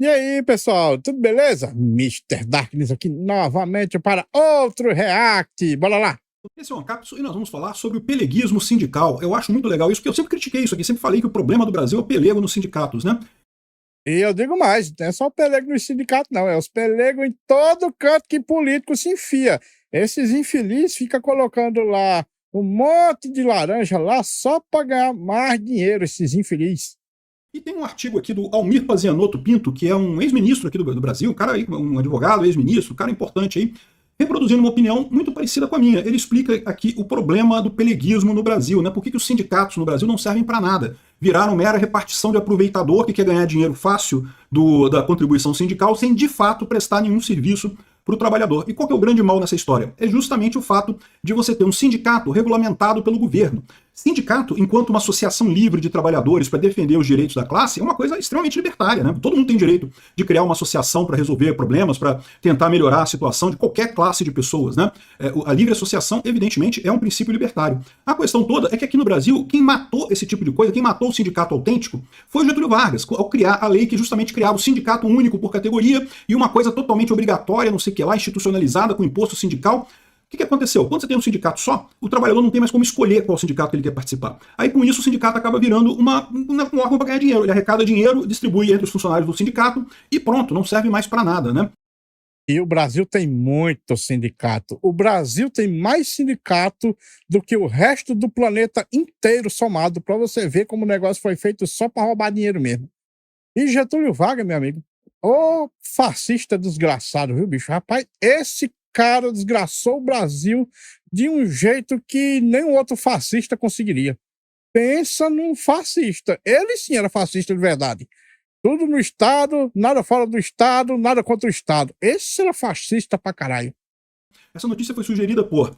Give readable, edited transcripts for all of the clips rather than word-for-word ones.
E aí, pessoal, tudo beleza? Mister Darkness aqui novamente para outro React. Bora lá! Esse é o Ancapsu e nós vamos falar sobre o peleguismo sindical. Eu acho muito legal isso, porque eu sempre critiquei isso aqui, sempre falei que o problema do Brasil é o pelego nos sindicatos, né? E eu digo mais, não é só o pelego no sindicato, não, é os pelegos em todo canto que político se enfia. Esses infelizes ficam colocando lá um monte de laranja lá só para ganhar mais dinheiro, esses infelizes. E tem um artigo aqui do Almir Pazianotto Pinto, que é um ex-ministro aqui do Brasil, um cara aí, um advogado, ex-ministro, um cara importante aí, reproduzindo uma opinião muito parecida com a minha. Ele explica aqui o problema do peleguismo no Brasil, né? Por que os sindicatos no Brasil não servem para nada? Viraram mera repartição de aproveitador que quer ganhar dinheiro fácil da contribuição sindical sem de fato prestar nenhum serviço para o trabalhador. E qual que é o grande mal nessa história? É justamente o fato de você ter um sindicato regulamentado pelo governo. Sindicato, enquanto uma associação livre de trabalhadores para defender os direitos da classe, é uma coisa extremamente libertária, né? Todo mundo tem direito de criar uma associação para resolver problemas, para tentar melhorar a situação de qualquer classe de pessoas, né? A livre associação, evidentemente, é um princípio libertário. A questão toda é que aqui no Brasil, quem matou esse tipo de coisa, quem matou o sindicato autêntico, foi o Getúlio Vargas, ao criar a lei que justamente criava o sindicato único por categoria e uma coisa totalmente obrigatória, não sei o que lá, institucionalizada com imposto sindical. O que aconteceu? Quando você tem um sindicato só, o trabalhador não tem mais como escolher qual sindicato ele quer participar. Aí, com isso, o sindicato acaba virando um órgão para ganhar dinheiro. Ele arrecada dinheiro, distribui entre os funcionários do sindicato e pronto, não serve mais para nada, né? E o Brasil tem muito sindicato. O Brasil tem mais sindicato do que o resto do planeta inteiro somado, para você ver como o negócio foi feito só para roubar dinheiro mesmo. E Getúlio Vargas, meu amigo, ô fascista desgraçado, viu, bicho? Rapaz, esse cara desgraçou o Brasil de um jeito que nenhum outro fascista conseguiria. Pensa num fascista. Ele sim era fascista de verdade. Tudo no Estado, nada fora do Estado, nada contra o Estado. Esse era fascista pra caralho. Essa notícia foi sugerida por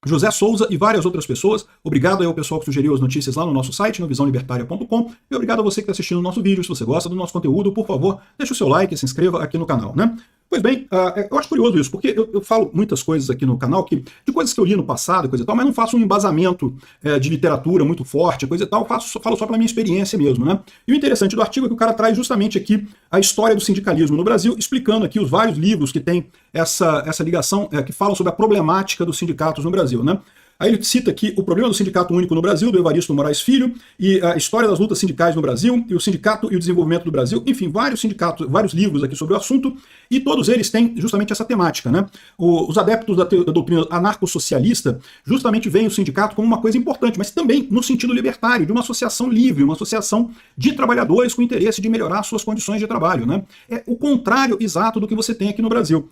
José Souza e várias outras pessoas. Obrigado aí ao pessoal que sugeriu as notícias lá no nosso site, no visãolibertaria.com. E obrigado a você que está assistindo o nosso vídeo. Se você gosta do nosso conteúdo, por favor, deixe o seu like e se inscreva aqui no canal, né? Pois bem, eu acho curioso isso, porque eu falo muitas coisas aqui no canal, de coisas que eu li no passado e coisa e tal, mas não faço um embasamento de literatura muito forte, coisa e tal, falo só pela minha experiência mesmo, né? E o interessante do artigo é que o cara traz justamente aqui a história do sindicalismo no Brasil, explicando aqui os vários livros que tem essa ligação, que falam sobre a problemática dos sindicatos no Brasil, né? Aí ele cita aqui o problema do Sindicato Único no Brasil, do Evaristo Moraes Filho, e a história das lutas sindicais no Brasil, e o sindicato e o desenvolvimento do Brasil, enfim, vários sindicatos, vários livros aqui sobre o assunto, e todos eles têm justamente essa temática, né? Os adeptos da doutrina anarcossocialista justamente veem o sindicato como uma coisa importante, mas também no sentido libertário, de uma associação livre, uma associação de trabalhadores com interesse de melhorar suas condições de trabalho, né? É o contrário exato do que você tem aqui no Brasil.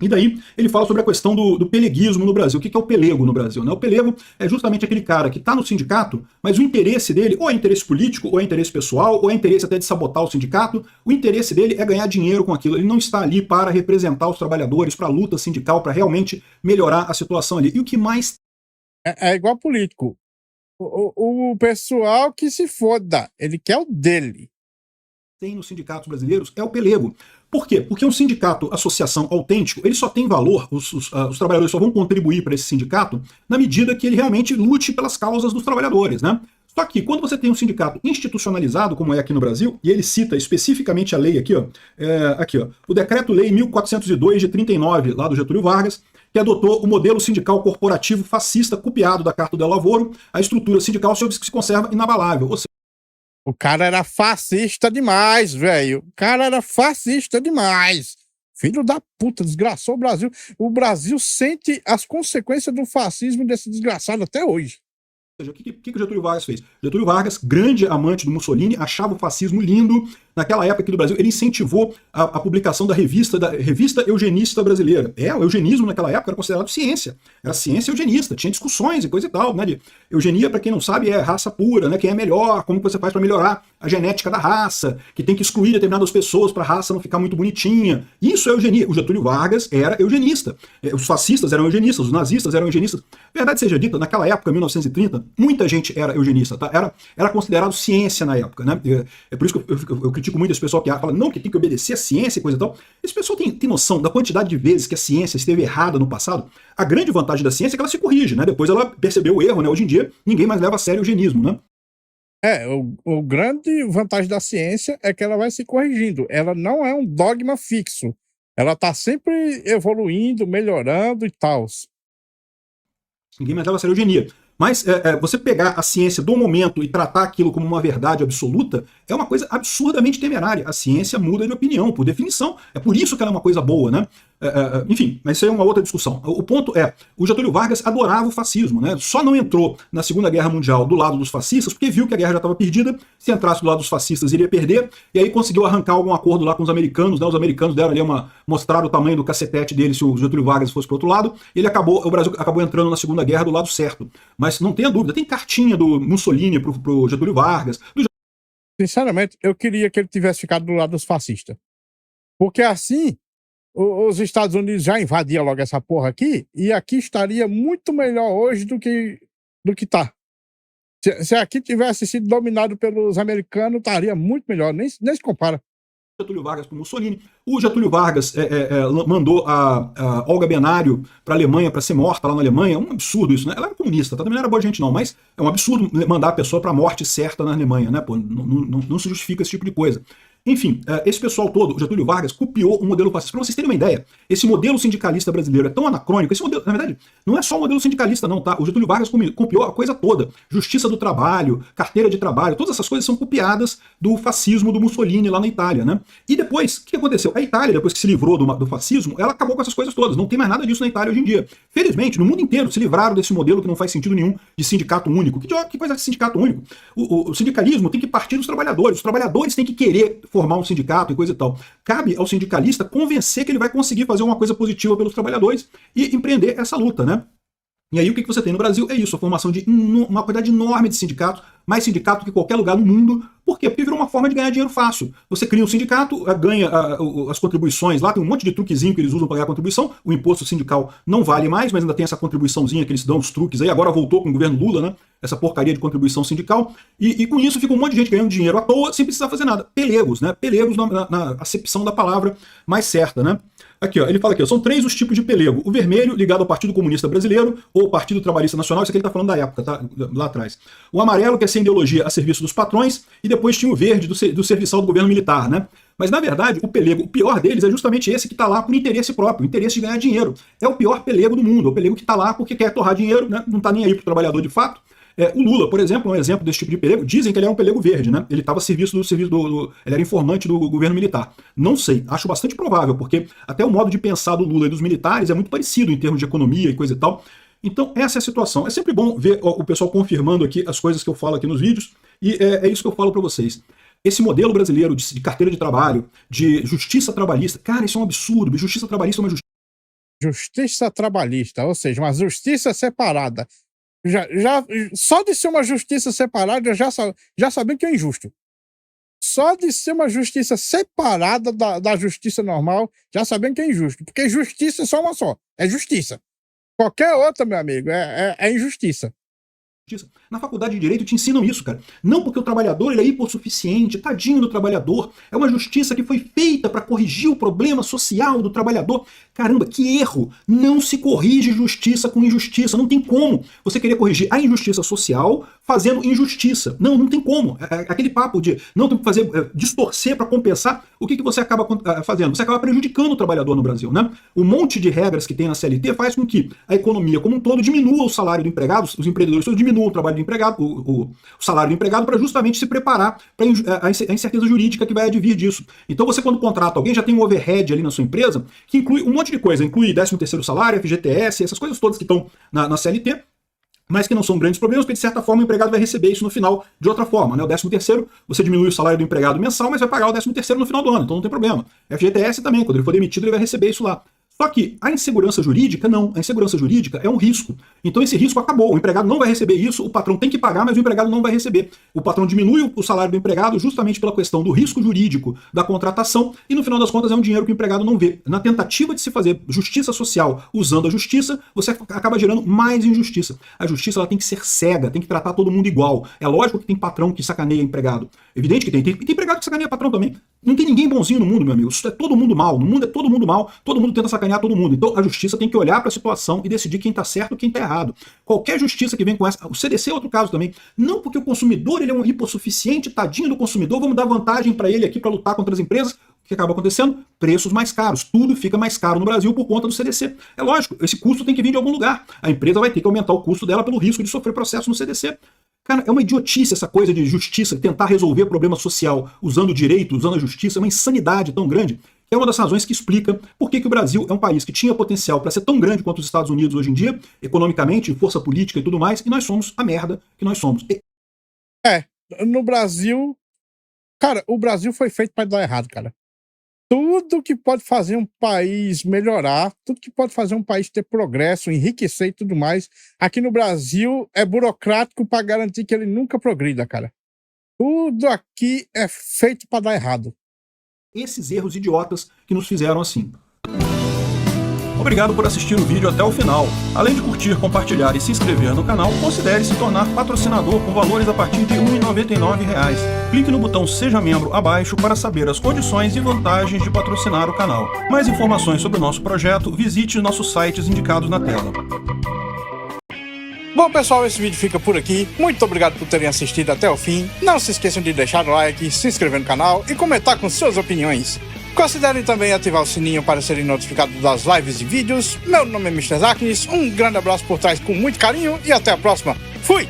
E daí ele fala sobre a questão do peleguismo no Brasil. O que é o pelego no Brasil, né? O pelego é justamente aquele cara que está no sindicato, mas o interesse dele ou é interesse político, ou é interesse pessoal, ou é interesse até de sabotar o sindicato. O interesse dele é ganhar dinheiro com aquilo. Ele não está ali para representar os trabalhadores, para a luta sindical, para realmente melhorar a situação ali. E o que mais... É igual político. O pessoal que se foda, ele quer o dele. Tem nos sindicatos brasileiros é o pelego. Por quê? Porque um sindicato, associação autêntico, ele só tem valor, os trabalhadores só vão contribuir para esse sindicato na medida que ele realmente lute pelas causas dos trabalhadores, né? Só que quando você tem um sindicato institucionalizado, como é aqui no Brasil, e ele cita especificamente a lei aqui, ó, o Decreto-Lei 1402 de 39, lá do Getúlio Vargas, que adotou o modelo sindical corporativo fascista copiado da Carta do Lavoro, a estrutura sindical se conserva inabalável. Ou seja, o cara era fascista demais, velho. O cara era fascista demais. Filho da puta, desgraçou o Brasil. O Brasil sente as consequências do fascismo desse desgraçado até hoje. O que o Getúlio Vargas fez? Getúlio Vargas, grande amante do Mussolini, achava o fascismo lindo. Naquela época aqui do Brasil, ele incentivou a publicação da revista Eugenista Brasileira. O eugenismo naquela época era considerado ciência. Era ciência eugenista, tinha discussões e coisa e tal, né? De eugenia, para quem não sabe, é raça pura, né? Quem é melhor, como você faz para melhorar a genética da raça, que tem que excluir determinadas pessoas para a raça não ficar muito bonitinha. Isso é eugenia. O Getúlio Vargas era eugenista. Os fascistas eram eugenistas, os nazistas eram eugenistas. Verdade seja dita, naquela época, 1930, muita gente era eugenista, tá? Era considerado ciência na época, né? É por isso que eu critico muito esse pessoal que fala, não, que tem que obedecer a ciência e coisa e tal. Esse pessoal tem noção da quantidade de vezes que a ciência esteve errada no passado? A grande vantagem da ciência é que ela se corrige, né? Depois ela percebeu o erro, né? Hoje em dia, ninguém mais leva a sério o eugenismo, né? O grande vantagem da ciência é que ela vai se corrigindo. Ela não é um dogma fixo. Ela está sempre evoluindo, melhorando e tal. Ninguém mais leva a sério a eugenia. Mas você pegar a ciência do momento e tratar aquilo como uma verdade absoluta é uma coisa absurdamente temerária. A ciência muda de opinião, por definição. É por isso que ela é uma coisa boa, né? Enfim, mas isso aí é uma outra discussão. O ponto é, o Getúlio Vargas adorava o fascismo, né? Só não entrou na Segunda Guerra Mundial do lado dos fascistas porque viu que a guerra já estava perdida. Se entrasse do lado dos fascistas, iria perder. E aí conseguiu arrancar algum acordo lá com os americanos, né? Os americanos deram ali mostrar o tamanho do cacetete dele se o Getúlio Vargas fosse para outro lado. E o Brasil acabou entrando na Segunda Guerra do lado certo. Mas não tenha dúvida, tem cartinha do Mussolini pro Getúlio Vargas. Sinceramente, eu queria que ele tivesse ficado do lado dos fascistas. Porque assim, os Estados Unidos já invadiam logo essa porra aqui, e aqui estaria muito melhor hoje do que tá. Se aqui tivesse sido dominado pelos americanos, estaria muito melhor, nem se compara. Getúlio Vargas para Mussolini. O Getúlio Vargas mandou a Olga Benário para a Alemanha para ser morta lá na Alemanha. É um absurdo isso, né? Ela era comunista, tá? Também não era boa gente não, mas é um absurdo mandar a pessoa para a morte certa na Alemanha, né? Pô, não se justifica esse tipo de coisa. Enfim, esse pessoal todo, o Getúlio Vargas, copiou o modelo fascista. Para vocês terem uma ideia, esse modelo sindicalista brasileiro é tão anacrônico, esse modelo, na verdade, não é só o modelo sindicalista não, tá? O Getúlio Vargas copiou a coisa toda. Justiça do trabalho, carteira de trabalho, todas essas coisas são copiadas do fascismo do Mussolini lá na Itália, né? E depois, o que aconteceu? A Itália, depois que se livrou do fascismo, ela acabou com essas coisas todas. Não tem mais nada disso na Itália hoje em dia. Felizmente, no mundo inteiro se livraram desse modelo que não faz sentido nenhum de sindicato único. Que coisa de sindicato único? O sindicalismo tem que partir dos trabalhadores. Os trabalhadores têm que querer formar um sindicato e coisa e tal. Cabe ao sindicalista convencer que ele vai conseguir fazer uma coisa positiva pelos trabalhadores e empreender essa luta, né? E aí o que você tem no Brasil é isso, a formação de uma quantidade enorme de sindicatos, mais sindicato que qualquer lugar no mundo. Por quê? Porque virou uma forma de ganhar dinheiro fácil. Você cria um sindicato, ganha as contribuições lá, tem um monte de truquezinho que eles usam para ganhar contribuição, o imposto sindical não vale mais, mas ainda tem essa contribuiçãozinha que eles dão, os truques aí, agora voltou com o governo Lula, né? Essa porcaria de contribuição sindical, e com isso fica um monte de gente ganhando dinheiro à toa, sem precisar fazer nada. Pelegos, né? Pelegos na acepção da palavra mais certa, né? Aqui, ó, ele fala aqui, ó, são 3 os tipos de pelego. O vermelho, ligado ao Partido Comunista Brasileiro, ou Partido Trabalhista Nacional, isso aqui ele tá falando da época, tá? Lá atrás. O amarelo, que é sem ideologia a serviço dos patrões, e depois tinha o verde, do serviçal do governo militar, né? Mas, na verdade, o pelego, o pior deles é justamente esse que está lá por interesse próprio, interesse de ganhar dinheiro. É o pior pelego do mundo, é o pelego que está lá porque quer torrar dinheiro, né? Não está nem aí para o trabalhador de fato. O Lula, por exemplo, é um exemplo desse tipo de pelego. Dizem que ele é um pelego verde, né? Ele estava a serviço ele era informante do governo militar. Não sei, acho bastante provável, porque até o modo de pensar do Lula e dos militares é muito parecido em termos de economia e coisa e tal. Então, essa é a situação. É sempre bom ver o pessoal confirmando aqui as coisas que eu falo aqui nos vídeos, e é isso que eu falo para vocês. Esse modelo brasileiro de carteira de trabalho, de justiça trabalhista, cara, isso é um absurdo. Justiça trabalhista é uma justiça trabalhista, ou seja, uma justiça separada. Só de ser uma justiça separada, já sabem que é injusto. Só de ser uma justiça separada da justiça normal, já sabem que é injusto. Porque justiça é só uma só. É justiça. Qualquer outra, meu amigo, é injustiça. Na faculdade de Direito te ensinam isso, cara. Não porque o trabalhador ele é hipossuficiente, tadinho do trabalhador. É uma justiça que foi feita para corrigir o problema social do trabalhador. Caramba, que erro! Não se corrige justiça com injustiça. Não tem como você querer corrigir a injustiça social fazendo injustiça. Não tem como. Aquele papo de não tem que fazer, distorcer para compensar, o que você acaba fazendo? Você acaba prejudicando o trabalhador no Brasil, né? O monte de regras que tem na CLT faz com que a economia como um todo diminua o salário do empregado, os empreendedores diminuam o trabalho do empregado, o salário do empregado, para justamente se preparar para a incerteza jurídica que vai advir disso. Então você, quando contrata alguém, já tem um overhead ali na sua empresa que inclui um monte de coisa, inclui 13º salário, FGTS, essas coisas todas que estão na CLT, mas que não são grandes problemas, porque de certa forma o empregado vai receber isso no final de outra forma, né? O 13º, você diminui o salário do empregado mensal, mas vai pagar o 13º no final do ano, então não tem problema. FGTS também, quando ele for demitido, ele vai receber isso lá. Só que a insegurança jurídica, não. A insegurança jurídica é um risco. Então esse risco acabou. O empregado não vai receber isso, o patrão tem que pagar, mas o empregado não vai receber. O patrão diminui o salário do empregado justamente pela questão do risco jurídico da contratação e, no final das contas, é um dinheiro que o empregado não vê. Na tentativa de se fazer justiça social usando a justiça, você acaba gerando mais injustiça. A justiça ela tem que ser cega, tem que tratar todo mundo igual. É lógico que tem patrão que sacaneia empregado. Evidente que tem. Tem empregado que sacaneia patrão também. Não tem ninguém bonzinho no mundo, meu amigo. Isso é todo mundo mal. No mundo é todo mundo mal, todo mundo tenta sacanear todo mundo. Então a justiça tem que olhar para a situação e decidir quem está certo e quem está errado. Qualquer justiça que vem com essa... O CDC é outro caso também. Não porque o consumidor ele é um hipossuficiente, tadinho do consumidor, vamos dar vantagem para ele aqui para lutar contra as empresas. O que acaba acontecendo? Preços mais caros. Tudo fica mais caro no Brasil por conta do CDC. É lógico, esse custo tem que vir de algum lugar. A empresa vai ter que aumentar o custo dela pelo risco de sofrer processo no CDC. Cara, é uma idiotice essa coisa de justiça, tentar resolver problema social usando o direito, usando a justiça, é uma insanidade tão grande, que é uma das razões que explica por que o Brasil é um país que tinha potencial para ser tão grande quanto os Estados Unidos hoje em dia, economicamente, força política e tudo mais, e nós somos a merda que nós somos. No Brasil, cara, o Brasil foi feito para dar errado, cara. Tudo que pode fazer um país melhorar, tudo que pode fazer um país ter progresso, enriquecer e tudo mais, aqui no Brasil é burocrático para garantir que ele nunca progrida, cara. Tudo aqui é feito para dar errado. Esses erros idiotas que nos fizeram assim. Obrigado por assistir o vídeo até o final. Além de curtir, compartilhar e se inscrever no canal, considere se tornar patrocinador com valores a partir de R$ 1,99. Clique no botão Seja Membro abaixo para saber as condições e vantagens de patrocinar o canal. Mais informações sobre o nosso projeto, visite nossos sites indicados na tela. Bom, pessoal, esse vídeo fica por aqui. Muito obrigado por terem assistido até o fim. Não se esqueçam de deixar o like, se inscrever no canal e comentar com suas opiniões. Considerem também ativar o sininho para serem notificados das lives e vídeos. Meu nome é Mr. Zaknis, um grande abraço por trás com muito carinho e até a próxima. Fui!